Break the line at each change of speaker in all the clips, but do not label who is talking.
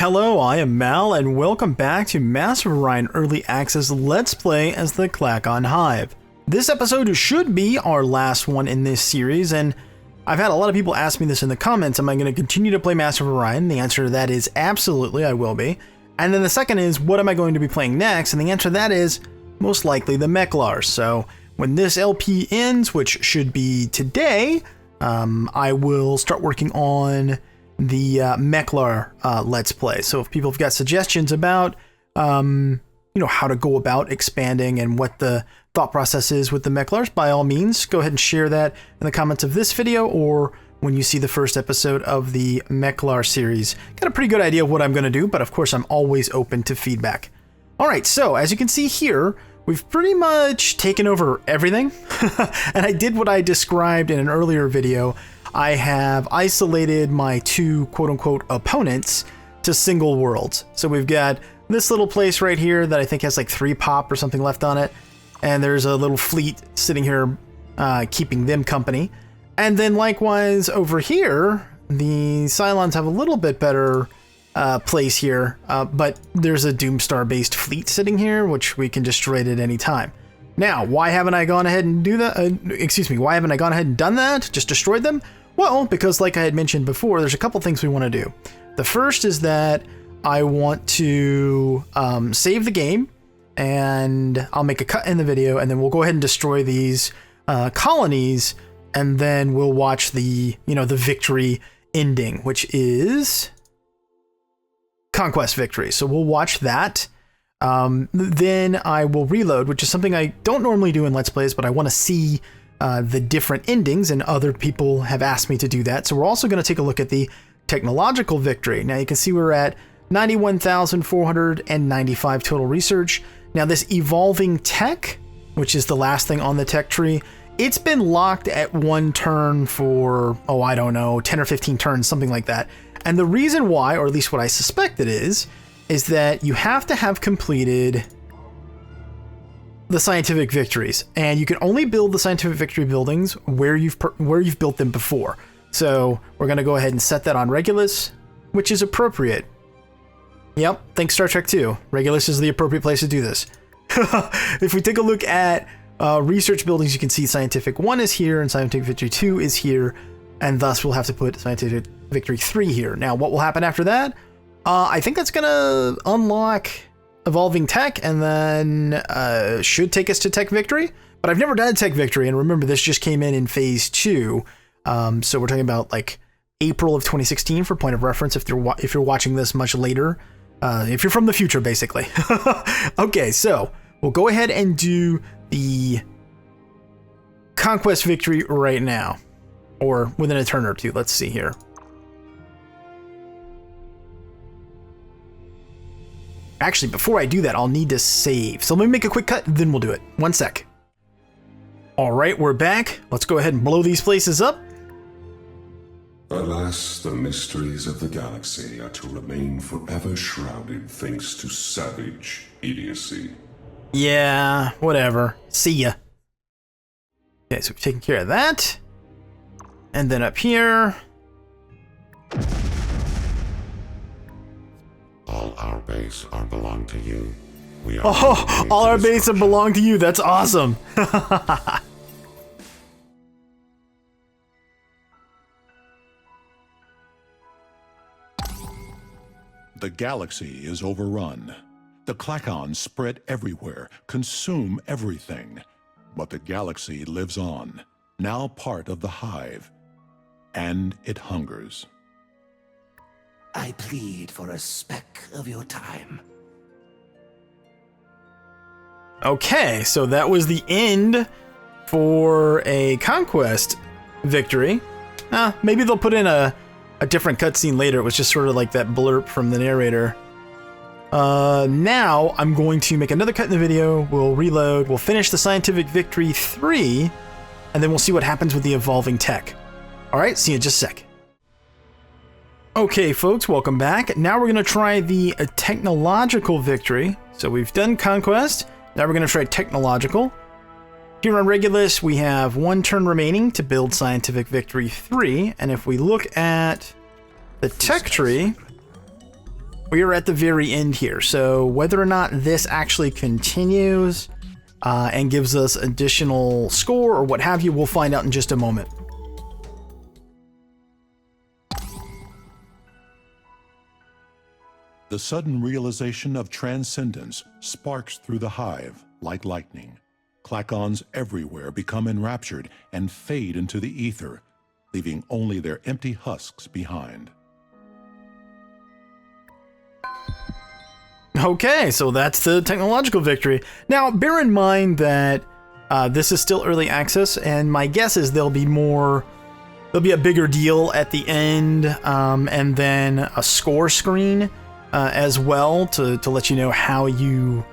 Hello, I am Mal, and welcome back to Master of Orion Early Access Let's Play as the Klakon Hive. This episode should be our last one in this series, and I've had a lot of people ask me this in the comments, am I going to continue to play Master of Orion? The answer to that is absolutely, I will be. And then the second is, what am I going to be playing next? And the answer to that is, most likely the Mechlars. So when this LP ends, which should be today, I will start working on the Mechlar Let's Play. So if people have got suggestions about, how to go about expanding and what the thought process is with the Mechlars, by all means, go ahead and share that in the comments of this video or when you see the first episode of the Mechlar series. Got a pretty good idea of what I'm going to do, but of course I'm always open to feedback. All right, so as you can see here, we've pretty much taken over everything. And I did what I described in an earlier video. I have isolated my two quote-unquote opponents to single worlds. So we've got this little place right here that I think has like 3 pop or something left on it. And there's a little fleet sitting here keeping them company. And then likewise over here, the Cylons have a little bit better place here. But there's a Doomstar-based fleet sitting here, which we can destroy it at any time. Now, why haven't I gone ahead and why haven't I gone ahead and done that? Just destroyed them? Well, because like I had mentioned before, there's a couple things we want to do. The first is that I want to save the game, and I'll make a cut in the video, and then we'll go ahead and destroy these colonies, and then we'll watch the, the victory ending, which is Conquest Victory. So we'll watch that. Then I will reload, which is something I don't normally do in Let's Plays, but I want to see the different endings, and other people have asked me to do that. So we're also going to take a look at the technological victory. Now you can see we're at 91,495 total research. Now this evolving tech, which is the last thing on the tech tree, it's been locked at 1 turn for, 10 or 15 turns, something like that. And the reason why, or at least what I suspect it is that you have to have completed the scientific victories, and you can only build the scientific victory buildings where you've built them before. So we're going to go ahead and set that on Regulus, which is appropriate. Yep, thanks Star Trek 2. Regulus is the appropriate place to do this. If we take a look at research buildings, you can see Scientific 1 is here and Scientific Victory 2 is here, and thus we'll have to put Scientific Victory 3 here. Now, what will happen after that? I think that's going to unlock Evolving Tech, and then should take us to Tech Victory. But I've never done Tech Victory, and remember, this just came in Phase 2. So we're talking about like April of 2016 for point of reference if you're watching this much later. If you're from the future, basically. Okay, so we'll go ahead and do the Conquest Victory right now, or within a turn or two. Let's see here. Actually, before I do that, I'll need to save. So let me make a quick cut, then we'll do it. 1 sec. All right, we're back. Let's go ahead and blow these places up.
Alas, the mysteries of the galaxy are to remain forever shrouded thanks to savage idiocy.
Yeah, whatever. See ya. Okay, so we've taken care of that. And then up here.
All our base are belong to you. We are
all our base belong to you. That's awesome.
The galaxy is overrun. The Klackons spread everywhere, consume everything. But the galaxy lives on, now part of the Hive, and it hungers.
I plead for a speck of your time.
Okay, so that was the end for a Conquest Victory. Maybe they'll put in a different cutscene later. It was just sort of like that blurb from the narrator. Now I'm going to make another cut in the video. We'll reload. We'll finish the Scientific Victory 3, and then we'll see what happens with the evolving tech. All right, see you in just a sec. Okay, folks, welcome back. Now we're going to try the technological victory. So we've done Conquest. Now we're going to try technological. Here on Regulus, we have 1 turn remaining to build Scientific Victory 3, and if we look at the tech tree, we are at the very end here. So whether or not this actually continues and gives us additional score or what have you, we'll find out in just a moment.
The sudden realization of transcendence sparks through the hive like lightning. Klackons everywhere become enraptured and fade into the ether, leaving only their empty husks behind.
Okay, so that's the technological victory. Now, bear in mind that this is still early access, and my guess is there'll be a bigger deal at the end, and then a score screen as well to let you know how you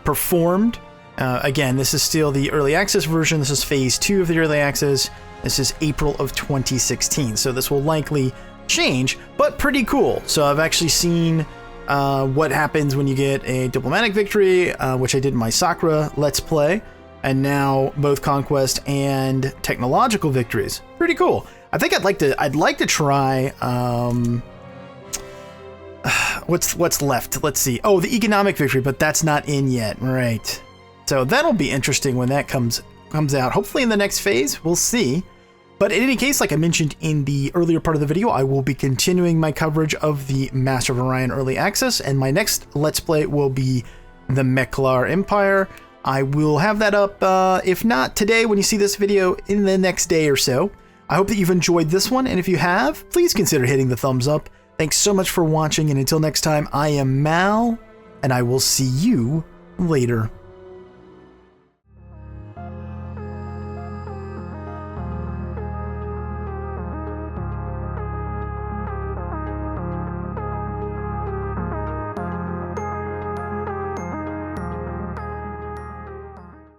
performed. Again, this is still the early access version. This is phase 2 of the early access. This is April of 2016, so this will likely change, but pretty cool. So I've actually seen what happens when you get a diplomatic victory, which I did in my Sakura Let's Play, and now both conquest and technological victories. Pretty cool. I think I'd like to try what's left. Let's see. Oh, the economic victory, but that's not in yet, right? So that'll be interesting when that comes out. Hopefully in the next phase, we'll see. But in any case, like I mentioned in the earlier part of the video, I will be continuing my coverage of the Master of Orion Early Access, and my next Let's Play will be the Meklar Empire. I will have that up, if not today when you see this video, in the next day or so. I hope that you've enjoyed this one, and if you have, please consider hitting the thumbs up. Thanks so much for watching, and until next time, I am Mal, and I will see you later.